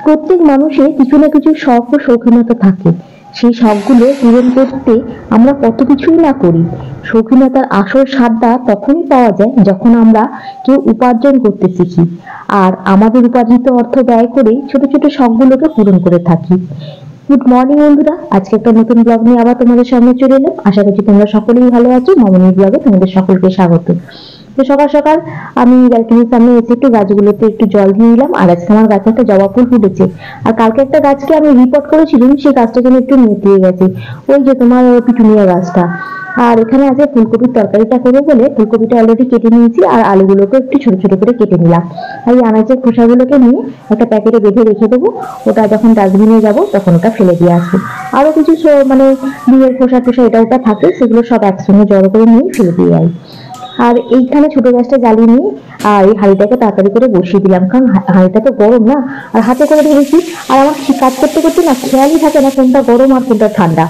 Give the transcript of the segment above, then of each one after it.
প্রত্যেক মানুষের কিছু না কিছু শখ ও শৌখিনতা থাকে। সেই শখগুলো পূরণ করতে আমরা কত কিছুই না করি। শৌখিনতার আসল স্বাদটা তখনই পাওয়া যায় যখন আমরা কেউ উপার্জন করতে শিখি আর আমাদের উপার্জিত অর্থ ব্যয় করে ছোট ছোট শখগুলোকে পূরণ করে থাকি। গুড মর্নিং বন্ধুরা, আজকে একটা নতুন ব্লগ নিয়ে আবার তোমাদের সামনে চলে এলাম। আশা করছি তোমরা সকলেই ভালো আছো। মামনি ব্লগে তোমাদের সকলকে স্বাগত। তো সকাল সকাল আমি ব্যালকনির সামনে এসে একটু গাছগুলোতে একটু জল দিয়ে দিলাম। আর আজকে আমার গাছে একটা জবা ফুল ফুটেছে। আর কালকে একটা গাছকে আমি রিপোর্ট করেছিলাম, সেই গাছটা যেন একটু নেতিয়ে গেছে। ওই যে তোমার পিটুনিয়া গাছটা। আর এখানে আজকে ফুলকপির তরকারিটা করবো বলে ফুলকপিটা অলরেডি কেটে নিয়েছি আর আলুগুলোকে একটু ছোট ছোট করে কেটে নিলাম। আর এই আনাজের খোসাগুলোকে নিয়ে একটা প্যাকেটে বেঁধে রেখে দেবো। ওটা যখন ডাস্টবিনে যাবো তখন ওটা ফেলে দিয়ে আসবো। আরো কিছু মানে ডিমের খোসা টোসা এটা ওটা থাকে, সেগুলো সব একসঙ্গে জড়ো করে নিয়ে ফেলে দিয়ে যাই। আর এইখানে ছোট গ্যাসটা জ্বালিয়ে নিয়ে আর এই হাঁড়িটাকে তাড়াতাড়ি করে বসিয়ে দিলাম, কারণ হাঁড়িটা তো গরম না। আর হাতে করে ধরেছি, আর আমার কাজ করতে করতে না খেয়ালই থাকে না কোনটা গরম আর কোনটা ঠান্ডা।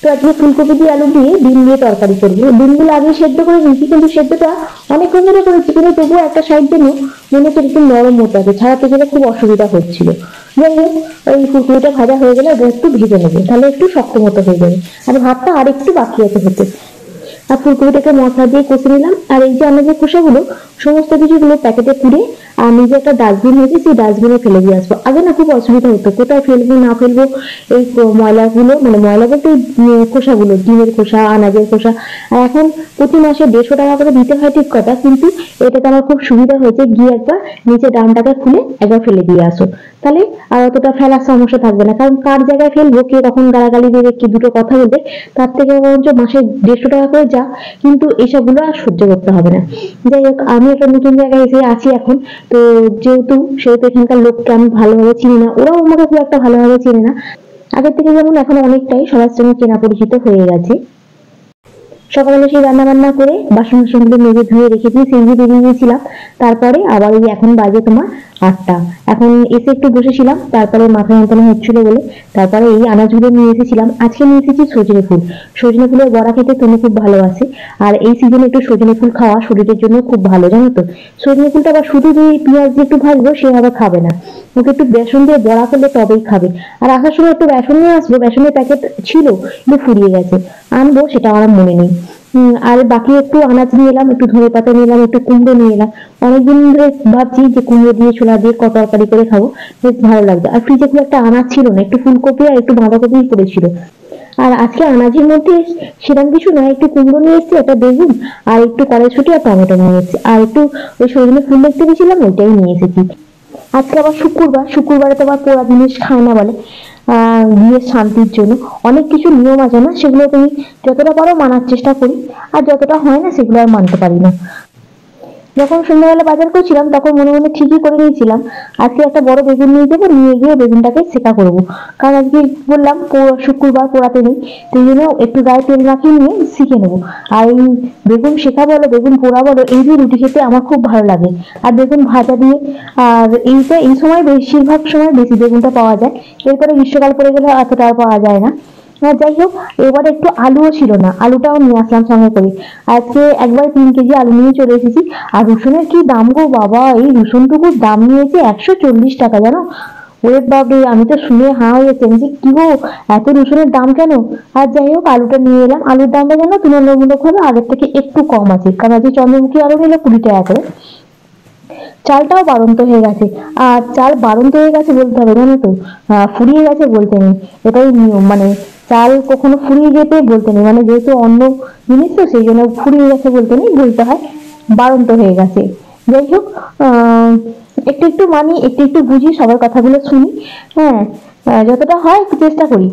তো আজকে ফুলকপি দিয়ে আলু দিয়ে ডিম দিয়ে তরকারি করবো। ডিমগুলো আগে সেদ্ধ করে নিয়েছি, কিন্তু সেদ্ধটা অনেকক্ষণ ধরে করেছি, কিন্তু তবুও একটা সাইড যেন মনে হচ্ছে একটু নরম মতো আছে, ছাড়াতে গেলে খুব অসুবিধা হচ্ছিল। যাই হোক, ওই ফুলকপিটা ভাজা হয়ে গেলে একটু ভেজে নেবে, তাহলে একটু শক্ত মতো হয়ে যাবে। আর ভাতটা আর একটু বাকি আছে হতে। আর ফুলকপিটাকে মশলা দিয়ে কষে নিলাম। আর এই যে আমরা যে খোসাগুলো সমস্ত কিছুগুলো প্যাকেটে পুড়ে আর নিজে একটা ডাস্টবিন হয়েছে, সেই ডাস্টবিনে ফেলে দিয়ে আসবো। আগে না খুব অসুবিধা হতো, কোথায় ফেলবো না ফেলবো এই ময়লাগুলো, মানে ময়লা বলতে খোসাগুলো, ডিমের খোসা, আনাজের খোসা। আর এখন প্রতি মাসে 150 টাকা করে দিতে হয় ঠিক কথা, কিন্তু এটাতে আমার খুব সুবিধা হয়েছে, গিয়ে একবার নিচে ডানটাকে খুলে একবার ফেলে দিয়ে আসো, তাহলে আর অতটা ফেলার সমস্যা থাকবে না। কারণ কার জায়গায় ফেলবো, কে কখন গালাগালি দেবে, কি দুটো কথা বলবে, তার থেকে বরঞ্চ মাসে 150 টাকা করে যা, কিন্তু এসবগুলো আর সহ্য করতে হবে না। যাই হোক, আমি একটা নতুন জায়গায় এসে আছি এখন। তো সেহেতু এখানকার লোককে আমি ভালোভাবে চিনি না, ওরাও আমাকে খুব একটা ভালোভাবে চিনি না। আগের থেকে যেমন এখন অনেকটাই সবার সঙ্গে চেনা পরিচিত হয়ে গেছে। সকালে সেই রান্না বান্না করে বাসন বাসনগুলো মেজে ধুয়ে রেখে দিয়ে সেগুলো বেরিয়ে গিয়েছিলাম। তারপরে আবার এই এখন বাজে তোমার 8টা। এখন এসে একটু বসেছিলাম, তারপরে মাথা যন্ত্রণা হচ্ছিল বলে তারপরে এই আনাজগুলো নিয়ে এসেছিলাম। আজকে নিয়ে এসেছি সজনে ফুল। সজনে ফুলের বড়া খেতে তুমি খুব ভালোবাসে, আর এই সিজনে একটু সজনে ফুল খাওয়া শরীরের জন্য খুব ভালো, জানো তো। সজনে ফুলটা আবার শুধু দিয়ে পেঁয়াজ দিয়ে একটু ভাজবো, সে আবার খাবে না, ওকে একটু বেসন দিয়ে বড়া করলে তবেই খাবে। আর আসার সময় একটু বেসন নিয়ে আসবো, বেসনের প্যাকেট ছিল কিন্তু ফুরিয়ে গেছে, আনবো সেটা আমার মনে নেই। আর বাকি একটু আনাজ নিয়ে এলাম, একটু ধনেপাতা নিয়ে এলাম, একটু কুমড়ো নিয়ে এলাম। অনেকদিন ধরে ভাবছি যে কুমড়ো দিয়ে ছোলা দিয়ে তরকারি করে খাবো, বেশ ভালো লাগবে। আর ফ্রিজে খুব একটা আনাজ ছিল না, একটু ফুলকপি আর একটু বাঁধাকপি পড়েছিল। আর আজকে আনাজের মধ্যে সেরকম কিছু নয়, একটু কুমড়ো নিয়ে এসেছি, একটা বেগুন আর একটু কড়াইশুঁটি আর টমেটো নিয়ে এসেছি, আর একটু ওই সজনে ফুল দেখতে গেছিলাম, ওইটাই নিয়ে এসেছি। আজকে আবার শুক্রবার, শুক্রবারে তো আবার পোড়া জিনিস খায় না বলে, বিয়ের শান্তির জন্য অনেক কিছু নিয়ম আছে না, সেগুলো তুমি যতটা পারো মানার চেষ্টা করি, আর যতটা হয় না সেগুলো আর মানতে পারি না। যখন সন্ধ্যাবেলা বাজার করছিলাম তখন মনে মনে ঠিকই করে নিয়েছিলাম আজকে একটা বড় বেগুন নিয়ে যাবো, নিয়ে গিয়ে বেগুনটাকে সেকা করবো। কারণ আজকে বললাম শুক্রবার পোড়াতে নেই, সেই জন্য একটু গায়ে তেল মাখিয়ে নিয়ে শিখে নেবো। আর এই বেগুন শেখা বলো, বেগুন পোড়া বলো, এই দিয়ে রুটি খেতে আমার খুব ভালো লাগে। আর বেগুন ভাজা দিয়ে, আর এই সময় বেশিরভাগ সময় বেশি বেগুনটা পাওয়া যায়, এরপরে গ্রীষ্মকাল পড়ে গেলে এতটা পাওয়া যায় না। যাই হোক, এবারে একটু আলুও ছিল না, আলুটাও নিয়ে আসলাম সঙ্গে করে। আজকে একবার 3 কেজি আলু নিয়ে চলে এসেছি। আর রসুনের কি দাম গো বাবা, এই রসুনটুকুর দাম নিয়েছে 140 টাকা, জানো। ওরে বাবরে, আমি তো শুনে হাঁ হয়ে গেছি যে কি গো, এত রসুনের দাম কেন। আর যাই হোক, আলুটা নিয়ে এলাম। আলুর দামটা যেন তুলনামূলক ভাবে আগের থেকে একটু কম আছে, কারণ আজকে চন্দ্রমুখী আলু নিলে 20 টাকা করে। চালটাও বাড়ন্ত হয়ে গেছে, আর চাল বাড়ন্ত হয়ে গেছে বলতে হবে, জানো তো, ফুরিয়ে গেছে বলতে নেই, এটাই নিয়ম। মানে চাল কখনো ফুরিয়ে যেতে বলতে নেই, মানে যেহেতু অন্য জিনিস তো সেই জন্য ফুরিয়ে গেছে বলতে নেই, বলতে হয় বাড়ন্ত হয়ে গেছে। যাই হোক, একটু একটু মানি, একটু একটু বুঝি, সবার কথাগুলো শুনি। হ্যাঁ, যতটা হয় একটু চেষ্টা করি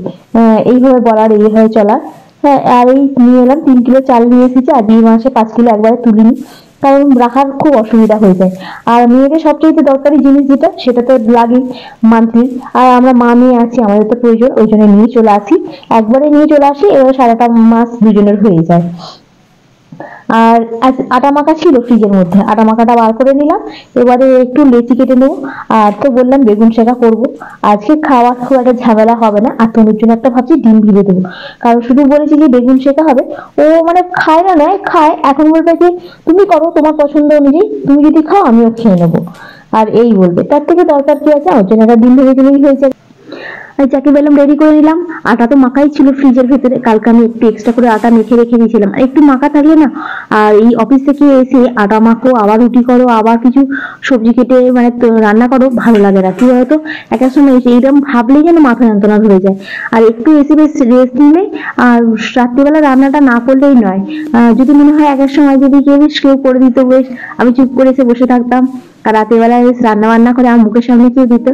এইভাবে বলার, এইভাবে চলার। হ্যাঁ, আর এই নিয়ে এলাম 3 কিলো চাল নিয়ে এসেছি, আর 2 মাসে 5 কিলো একবারে তুলিনি, কারণ রাখার খুব অসুবিধা হয়ে যায়। আর মেয়েদের সবচেয়ে দরকারি জিনিস যেটা, সেটা তো লাগে মান্থলি। আর আমরা মা মেয়ে আছি, আমাদের তো প্রয়োজন, ওই জন্য নিয়ে চলে আসি, একবারে নিয়ে চলে আসি, এবার সারাটা মাস দুজনের হয়ে যায়। আর আটা মাখা ছিল ফ্রিজের মধ্যে, আটা মাখাটা বার করে নিলাম। এবারে একটু লেচি কেটে নেবো। আর তো বললাম বেগুন শেখা করবো, আজকে খাওয়ার খুব একটা ঝামেলা হবে না। আর তনুর জন্য একটা ভাবছি ডিম ভিজে দেবো, কারণ শুধু বলেছি যে বেগুন শেখা হবে, ও মানে খায় না, নয় খায়, এখন বলবে যে তুমি করো তোমার পছন্দ অনুযায়ী, তুমি যদি খাও আমিও খেয়ে নেবো। আর এই বলবে, তার থেকে দরকার কি আছে, ওর জন্য একটা ডিম ভেজে দিলেই হয়ে যায়। চাকি বেললাম, রেডি করে নিলাম। আটা তো মাখাই ছিল ফ্রিজের ভেতরে, কালকে আমি একটু এক্সট্রা করে আটা মেখে রেখে দিয়েছিলাম। আর একটু মাখা থাকলে না, আর এই অফিস থেকে এসে আটা মাখো, আবার রুটি করো, আবার কিছু সবজি কেটে মানে রান্না করো, ভালো লাগে না। কি বলতো, এক এক সময় এসে এইরকম ভাবলেই যেন মাথা যন্ত্রণা ধরে যায়। আর একটু এসে বেশ রেস্ট নিলে, আর রাত্রিবেলা রান্নাটা না করলেই নয়। যদি মনে হয় এক এক সময় যদি কেউ করে দিত, বেশ আমি চুপ করে এসে বসে থাকতাম। আর রাতের বেলায় রান্না বান্না করে আমার মুখের সামনে কেউ দিত,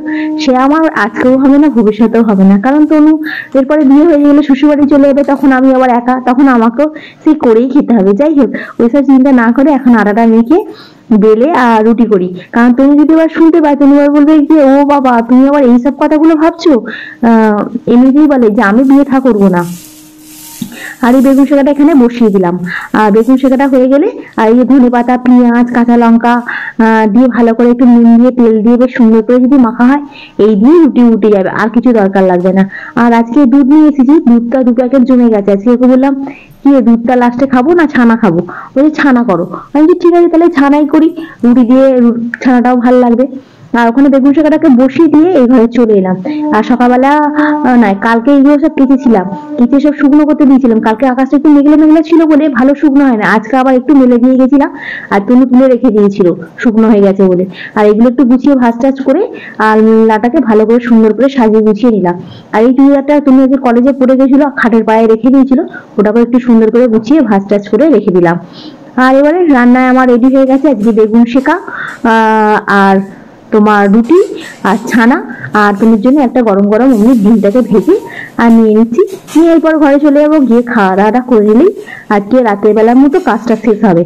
সে আমার আজকেও হবে না, ভবিষ্যতেও হবে না। কারণ তনু এরপরে বিয়ে হয়ে গেলে শ্বশুরবাড়ি চলে যাবে, তখন আমি আবার একা, তখন আমাকেও সেই করেই খেতে হবে। যাই হোক, ওইসব চিন্তা না করে এখন আটাটা মেখে বেলে আর রুটি করি। কারণ তুমি যদি এবার শুনতে পাই, তুমি এবার বলবে যে ও বাবা, তুমি আবার এইসব কথাগুলো ভাবছো। এমনিতেই বলে যে আমি বিয়ে থা করবো না। আর এই বেগুন শেখাটা এখানে বসিয়ে দিলাম। আর বেগুন শেখাটা হয়ে গেলে, আর এই ধনে পাতা, পেঁয়াজ, কাঁচা লঙ্কা দিয়ে ভালো করে একটু নুন দিয়ে তেল দিয়ে বেশ সুন্দর করে যদি মাখা হয়, এই দিয়ে রুটি উঠে যাবে, আর কিছু দরকার লাগবে না। আর আজকে দুধ নিয়ে এসেছি, দুধটা 2 প্যাকেট জমে গেছে। আজকে ওকে বললাম কি দুধটা লাস্টে খাবো না ছানা খাবো, বলছে ছানা করো। আমি ঠিক আছে তাহলে ছানাই করি, রুটি দিয়ে ছানাটাও ভালো লাগবে। আর ওখানে বেগুন শেখাটাকে বসিয়ে দিয়ে এই ঘরে চলে এলাম। আর সকালবেলা নয়, কালকে এগুলো সব কেচেছিলাম, কেচে সব শুকনো করতে দিয়েছিলাম। কালকে আকাশটা একটু মেঘলা মেঘলা ছিল বলে ভালো শুকনো হয় না, আজকে আবার একটু মেলে দিয়ে গেছিলাম। আর তুমি তুলে রেখে দিয়েছিল শুকনো হয়ে গেছে বলে। আর এগুলো একটু গুছিয়ে ভাজ টাজ করে আর লাটাকে ভালো করে সুন্দর করে সাজিয়ে গুছিয়ে নিলাম। আর এই চুড়িদারটা তুমি যে কলেজে পড়ে গেছিল, খাটের পায়ে রেখে দিয়েছিল, ওটাকে একটু সুন্দর করে গুছিয়ে ভাজ টাজ করে রেখে দিলাম। আর এবারে রান্নায় আমার রেডি হয়ে গেছে আজকে বেগুন শেকা, আর তোমার রুটি আর ছানা, আর তোমার জন্য একটা গরম গরম এমনি ডিমটাকে ভেজে আর নিয়ে নিচ্ছি। নিয়ে এরপর ঘরে চলে যাবো, গিয়ে খাওয়া দাওয়াটা করে নিলেই আজকে রাতের বেলার মতো কাজটা শেষ হবে।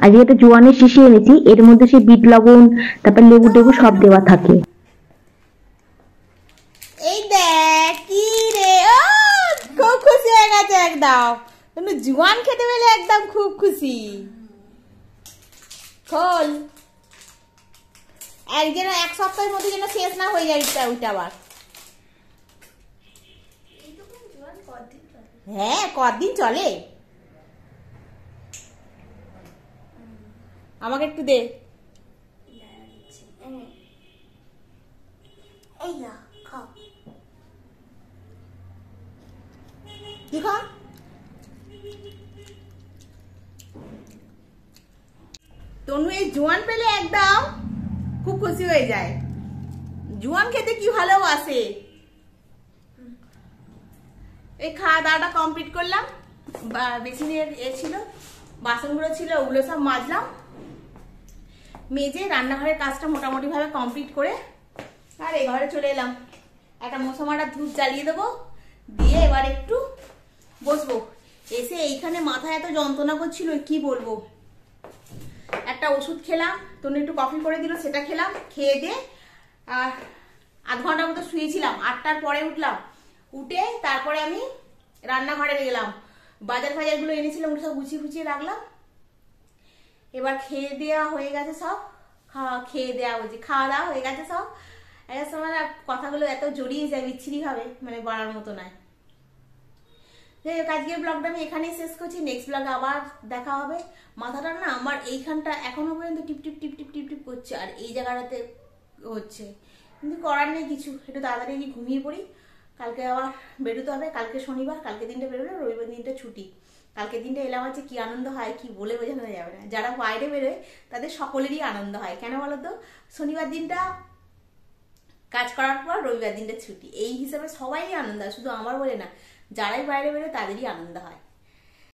আজকে একটা জোয়ানের শিশি এনেছি, এর মধ্যে সে বিট লবণ, তারপর লেবু টেবু সব দেওয়া থাকে। এই দেখ কি রে, ও খুব খুশি হয়ে গেছে একদম, তুমি জোয়ান খেতে পেলে একদম খুব খুশি। খোল, যেন 1 সপ্তাহের মধ্যে যেন শেষ না হয়ে যায় ওইটা আবার। হ্যাঁ, কদিন চলে, আমাকে একটু দে। কি খা, তনু এই জোয়ান পেলে একদম খুব খুশি হয়ে যায়। জোয়ান খেতে কি ভালোবাসে। এই খাওয়া দাওয়াটা কমপ্লিট করলাম, বেসিনের ছিল, বাসনগুলো ছিল, ওগুলো সব মাজলাম, মেজে রান্নাঘরের কাজটা মোটামুটি ভাবে কমপ্লিট করে আর এই ঘরে চলে এলাম। একটা মশামারা ধূপ জ্বালিয়ে দেবো, দিয়ে এবার একটু বসবো। এসে এইখানে মাথায় এত যন্ত্রণা করছিল কি বলবো। একটা ওষুধ খেলাম, তনু একটু কফি করে দিল, সেটা খেলাম, খেয়ে দিয়ে আর 1/2 ঘন্টার মতো শুয়েছিলাম। 8টার পরে উঠলাম, উঠে তারপরে আমি রান্নাঘরে গেলাম, বাজার ফাজারগুলো এনেছিলাম, ওগুলো সব গুছিয়ে ফুছিয়ে রাখলাম। এবার খেয়ে দেওয়া হয়ে গেছে সব, খেয়ে দেওয়া বলছি, খাওয়া দাওয়া হয়ে গেছে সব। একটা সময় কথাগুলো এত জড়িয়ে যায় বিচ্ছিরি ভাবে, মানে বলার মতো নয়। যাই হোক, আজকের ব্লগটা আমি এখানেই শেষ করছি, নেক্সট ব্লগে আবার দেখা হবে। মাথাটা না আমার এইখানটা এখনো পর্যন্ত টিপ টিপ টিপ টিপ টিপ টিপ করছে, আর এই জায়গাটাতে হচ্ছে, কিন্তু করার নেই কিছু, একটু তাড়াতাড়ি গিয়ে ঘুমিয়ে পড়ি। কালকে আবার বেরোতে হবে, কালকে শনিবার, কালকে দিনটা বেরোলে রবিবার দিনটা ছুটি। কালকে দিনটা এলাম আছে, কি আনন্দ হয় কি বলে বোঝানো যাবে না। যারা বাইরে বেরোয় তাদের সকলেরই আনন্দ হয়, কেন বলতো, শনিবার দিনটা কাজ করার পর রবিবার দিনটা ছুটি, এই হিসাবে সবাই আনন্দ হয়, শুধু আমার বলে না, যারাই বাইরে বেরোয় তাদেরই আনন্দ হয়।